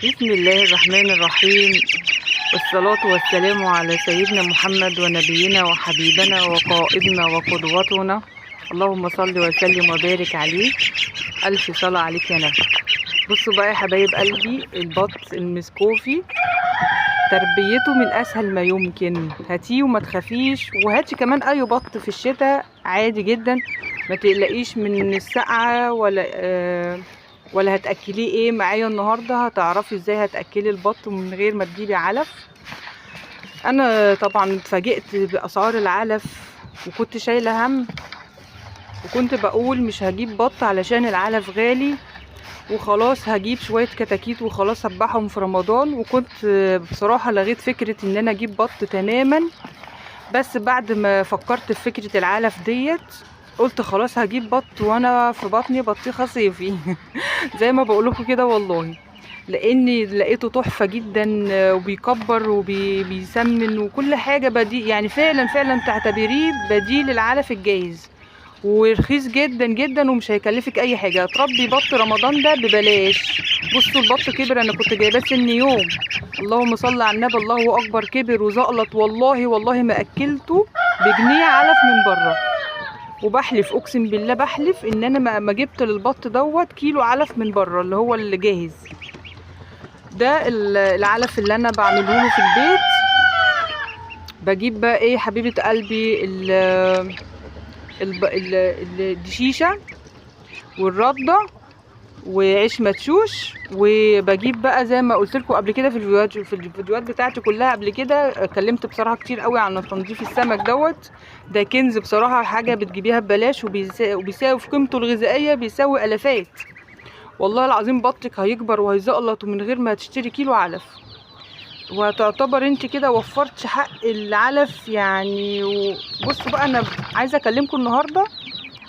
بسم الله الرحمن الرحيم، والصلاة والسلام على سيدنا محمد ونبينا وحبيبنا وقائدنا وقدوتنا. اللهم صل وسلم وبارك عليه. ألف صلاة عليك يا نبي. بصوا بقى يا حبايب قلبي، البط المسكوفي تربيته من أسهل ما يمكن. هاتيه وما تخافيش، وهاتي كمان أي بط في الشتاء عادي جدا، ما تقلقيش من السقعة ولا هتأكليه ايه. معايا النهارده هتعرفي ازاي هتأكلي البط من غير ما تجيبي علف. انا طبعا اتفاجئت باسعار العلف وكنت شايله هم، وكنت بقول مش هجيب بط علشان العلف غالي وخلاص، هجيب شويه كتاكيت وخلاص هذبحهم في رمضان. وكنت بصراحه لغيت فكره ان انا اجيب بط تماما، بس بعد ما فكرت في فكره العلف ديت قلت خلاص هجيب بط وانا في بطني بطيخه صيفي زي ما بقولكوا كده والله، لاني لقيته تحفه جدا وبيكبر وبيسمن وكل حاجه بديل، يعني فعلا تعتبريه بديل العلف الجاهز، ورخيص جدا جدا ومش هيكلفك اي حاجه. تربي بط رمضان ده ببلاش. بصوا البط كبر، انا كنت جايباه سن يوم، اللهم صل على النبي، الله اكبر، كبر وزقلط. والله ما اكلته بجنيه علف من بره، وبحلف اقسم بالله بحلف ان انا ما جبت للبط دوت كيلو علف من بره اللي هو اللي جاهز ده. العلف اللي انا بعمله له في البيت، بجيب بقى ايه حبيبه قلبي، الدشيشه والرده وعيش مدشوش. وبجيب بقى زي ما قلت لكم قبل كده في الفيديوهات بتاعتي كلها قبل كده، اتكلمت بصراحه كتير قوي عن تنظيف السمك دوت. ده كنز بصراحه، حاجه بتجيبيها ببلاش وبيساوي في قيمته الغذائيه، بيساوي الافات. والله العظيم بطك هيكبر وهيزقلط ومن غير ما تشتري كيلو علف، وهتعتبر انت كده وفرت حق العلف يعني. وبصوا بقى، انا عايزه اكلمكم النهارده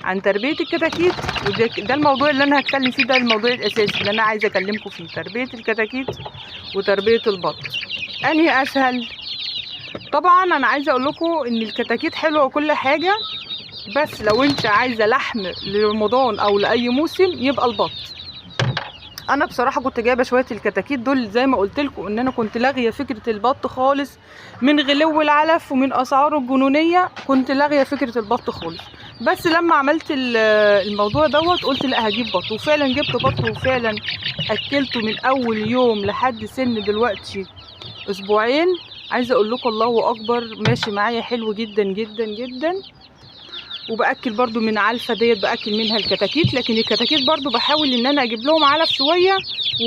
عن تربيه الكتاكيت، وده الموضوع اللي انا هتكلم فيه، ده الموضوع الاساسي اللي انا عايزه اكلمكم فيه، تربيه الكتاكيت وتربيه البط. انهي اسهل؟ طبعا انا عايزه اقول لكم ان الكتاكيت حلوه وكل حاجه، بس لو انت عايزه لحم لرمضان او لاي موسم يبقى البط. انا بصراحه كنت جايبه شويه الكتاكيت دول زي ما قلت لكم ان انا كنت لاغيه فكره البط خالص، من غلو العلف ومن اسعاره الجنونيه كنت لاغيه فكره البط خالص. بس لما عملت الموضوع دوت قلت لا هجيب بط، وفعلا جبت بط وفعلا اكلته من اول يوم لحد سن دلوقتي اسبوعين. عايزه اقول لكم الله اكبر، ماشي معايا حلو جدا جدا جدا. وباكل برضو من علفه ديت، باكل منها الكتاكيت، لكن الكتاكيت برضو بحاول ان انا اجيب لهم علف شويه،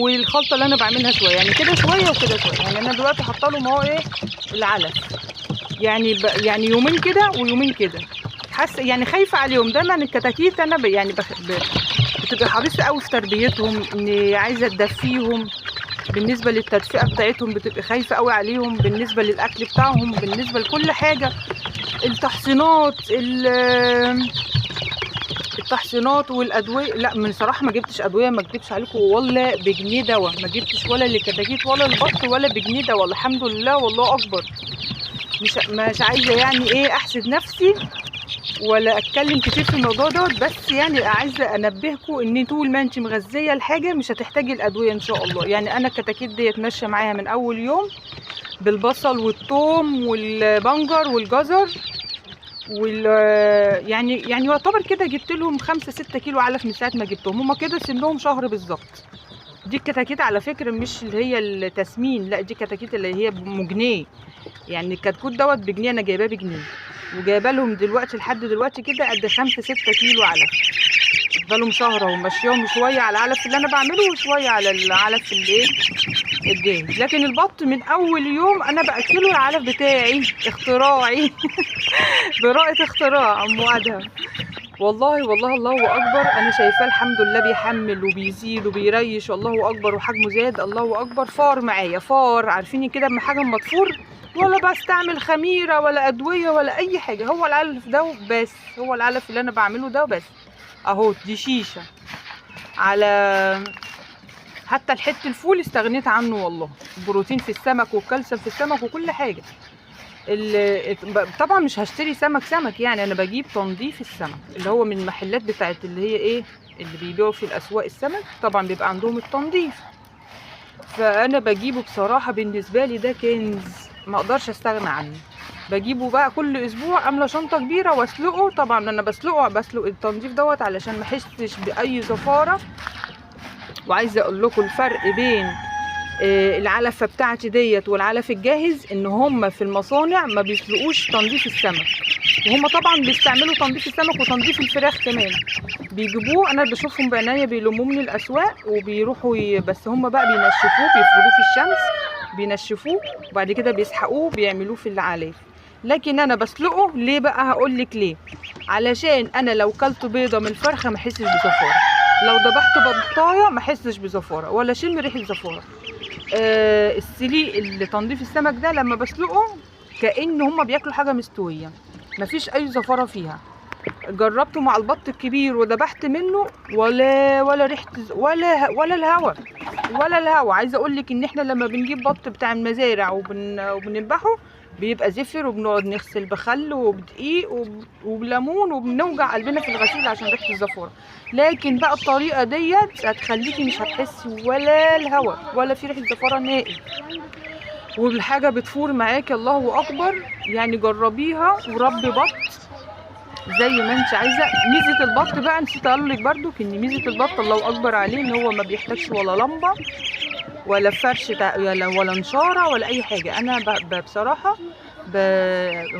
والخلطه اللي انا بعملها شويه، يعني كده شويه وكده شويه. يعني انا دلوقتي حاطه لهم اهو ايه العلف، يعني يعني يومين كده ويومين كده. حاسه يعني خايفه عليهم دايما الكتاكيت، انا يعني بتبقى حريصه قوي في تربيتهم، اني عايزه ادفيهم. بالنسبه للتدفئه بتاعتهم بتبقى خايفه قوي عليهم، بالنسبه للاكل بتاعهم، بالنسبه لكل حاجه. التحصينات والادويه، لا من صراحه ما جبتش ادويه، ما اكدبش عليكم، ولا بجنيه دواء ما جبتش، ولا للكتاكيت ولا البط ولا بجنيه دواء، الحمد لله والله اكبر. مش عايزه يعني ايه احسد نفسي ولا اتكلم كتير في الموضوع دوت، بس يعني عايزه انبهكم ان طول ما انت مغذيه الحاجه مش هتحتاجي الادويه ان شاء الله. يعني انا الكتاكيت ديت ماشيه معايا من اول يوم بالبصل والثوم والبنجر والجزر يعني يعتبر كده جبت لهم 5-6 كيلو علف من ساعه ما جبتهم، هما كده سنهم شهر بالظبط. دي الكتاكيت على فكره مش اللي هي التسمين، لا دي كتاكيت اللي هي بجنيه، يعني الكتكوت دوت بجنيه، انا جايباه بجنيه، وجايبه لهم دلوقتي لحد دلوقتي كده قد 5-6 كيلو علف. بقالهم شهر اهو ماشيهم شويه على العلف اللي انا بعمله وشويه على العلف الايه الجاهز. لكن البط من اول يوم انا باكله العلف بتاعي اختراعي براءة اختراع ام ادهم. والله الله اكبر، انا شايفاه الحمد لله بيحمل وبيزيد وبيريش، الله اكبر، وحجمه زاد، الله اكبر. فار معايا، فار، عارفين كده اما حاجه مطفور، ولا بستعمل خميره ولا ادويه ولا اي حاجه، هو العلف ده بس، هو العلف اللي انا بعمله ده بس اهو. دي شيشه على حتى الحت الفول استغنيت عنه والله، البروتين في السمك والكالسيوم في السمك وكل حاجه. طبعا مش هشتري سمك يعني، انا بجيب تنظيف السمك اللي هو من المحلات بتاعت اللي هي ايه اللي بيبيعوا في الاسواق السمك، طبعا بيبقى عندهم التنظيف. فانا بجيبه بصراحه، بالنسبه لي ده كنز ما اقدرش استغنى عنه. بجيبه بقى كل اسبوع، عامله شنطه كبيره واسلقه. طبعا انا بسلق التنظيف دوت علشان ما احسش باي زفاره. وعايزه اقول لكم الفرق بين العلفه بتاعتي ديت والعلف الجاهز، ان هم في المصانع ما بيسلقوش تنظيف السمك، وهم طبعا بيستعملوا تنظيف السمك وتنظيف الفراخ كمان. بيجيبوه، انا بشوفهم بعناية بيلموه من الاسواق وبيروحوا بس هم بقى بينشفوه، بيفردوه في الشمس، بينشفوه وبعد كده بيسحقوه بيعملوه في العلاف. لكن انا بسلقه ليه بقى؟ هقولك ليه. علشان انا لو كلت بيضه من الفرخه ما احسش بزفاره، لو ذبحت بطايه ما احسش بزفاره ولا اشم ريحه زفاره. السليق اللي تنظيف السمك ده لما بسلقه كأن هما بياكلوا حاجه مستويه، مفيش اي زفاره فيها. جربته مع البط الكبير وذبحت منه ولا ريحه ولا الهوا. عايزه اقول لك ان احنا لما بنجيب بط بتاع المزارع وبنذبحه بيبقى زفر، وبنقعد نغسل بخل وبدقيق وبليمون وبنوجع قلبنا في الغسيل عشان ريحه الزفاره. لكن بقى الطريقه ديت هتخليكي مش هتحسي ولا الهوا ولا في ريحه زفاره نهائي، والحاجه بتفور معاكي. الله اكبر. يعني جربيها وربي بط زي ما انت عايزه. ميزه البط بقى نسيت اقول لك برده ان ميزه البط الله اكبر عليه ان هو ما بيحتاجش ولا لمبه ولا فرش ولا نشاره ولا اي حاجه. انا بصراحه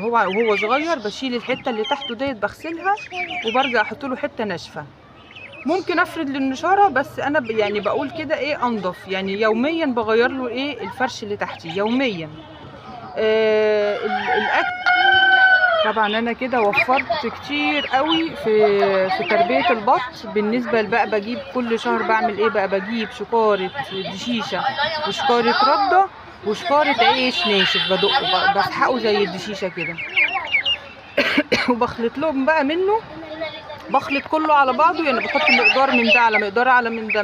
وهو صغير بشيل الحته اللي تحته ديت بغسلها وبرجع احط له حته ناشفه. ممكن افرد للنشاره بس انا يعني بقول كده ايه انضف. يعني يوميا بغير له ايه الفرش اللي تحتي يوميا. الاكل طبعا انا كده وفرت كتير قوي في تربيه البط. بالنسبه بقى بجيب كل شهر بعمل ايه بقى؟ بجيب شكاره دشيشه وشكاره رده وشكاره عيش ناشف بدقه بسحقه زي الدشيشه كده وبخلط لهم بقى منه، بخلط كله على بعضه. يعني بحط مقدار من ده على مقدار على من ده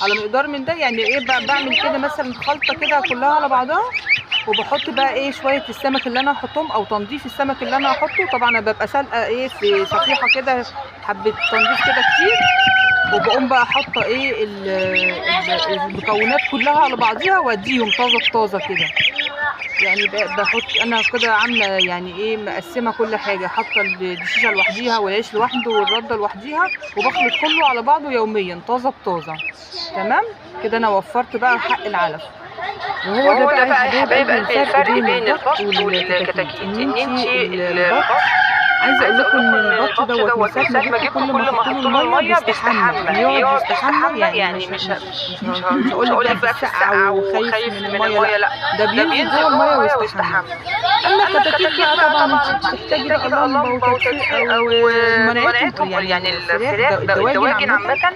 على مقدار من ده. يعني ايه بقى؟ بعمل كده مثلا خلطه كده كلها على بعضها، وبحط بقى ايه شويه السمك اللي انا هحطهم او تنظيف السمك اللي انا هحطه. طبعا انا ببقى سالقه ايه في صفيحه كده حبه تنظيف كده كتير، وبقوم بقى حاطه ايه المكونات كلها على بعضيها واديهم طازه بطازه كده. يعني بحط انا كده عامله يعني ايه مقسمه كل حاجه، حاطه الدشيشه لوحديها والعيش لوحده والرده لوحديها، وبخلط كله على بعضه يوميا طازه بطازه. تمام كده انا وفرت بقى حق العلف. وهو ده بقى يا حبايب قلبي الفرق بين البط والكتاكيت. ان انتي البط عايزه اقول لكم ان البط دوت من ساعه ما جبته كل ما احط له الميه بيستحمى، يقعد يستحمى. يعني مش هقول لك بقى سقع وخايف من الميه، لا ده بينزل جوه الميه ويستحمى. اما الكتاكيت بقى طبعا انت بتحتاجي بقى لمبه وتدفئه ومناعتهم، يعني الفراخ الدواجن عامه